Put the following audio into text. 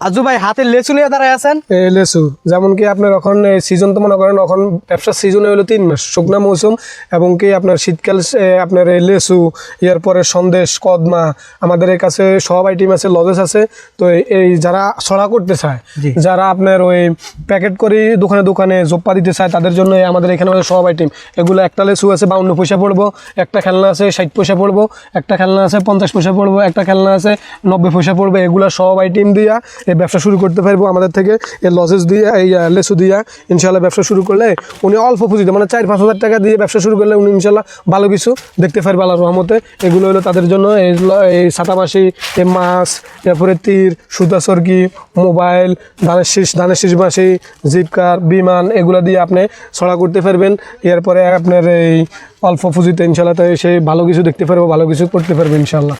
আজু ভাই হাতে লেচু নিয়ে দাঁড়ায় আছেন। লেচু যেমন কি আপনার এখন সিজন তো মনে করেন এখন ব্যবসার সিজনে হলো 3 মাস শুকনা মৌসুম, এবং কি আপনার শীতকাল আপনার এই লেচু, এরপরে সন্দেশ, কদমা, আমাদের এই কাছে সব আইটেম আছে, লজেস আছে। তো এই যারা ছড়া করতে চায়, যারা আপনার ওই প্যাকেট করে দোকানে দোকানে জোপ্পা দিতে চায়, তাদের জন্য আমাদের এখানে সব আইটেম। এগুলো একটা লেচু আছে 52 পয়সা পড়বো, একটা খেলনা আছে 60 পয়সা পড়বো, একটা খেলনা আছে 50 পয়সা পড়বো, একটা খেলনা আছে 90 পয়সা পড়বে। এগুলো সব আইটেম দিয়া এই ব্যবসা শুরু করতে পারবো আমাদের থেকে। এই লজেস দিয়ে, এই লেচু দিয়া ইনশাল্লাহ ব্যবসা শুরু করলে উনি অল্প পুঁজিতে মানে 4-5 হাজার টাকা দিয়ে ব্যবসা শুরু করলে উনি ইনশাল্লাহ ভালো কিছু দেখতে পারবে আল্লাহর রহমতে। এগুলো হলো তাদের জন্য এই ছাতাবাসি, এই মাছ, এরপরে তীর, সুতা সরকি, মোবাইল, ধানের শীষ বাঁশি, জিপকার, বিমান, এগুলো দিয়ে আপনি ছড়া করতে পারবেন। এরপরে আপনার এই অল্প পুঁজিতে ইনশাল্লাহ সেই ভালো কিছু দেখতে পারবো, ভালো কিছু করতে পারবেন ইনশাল্লাহ।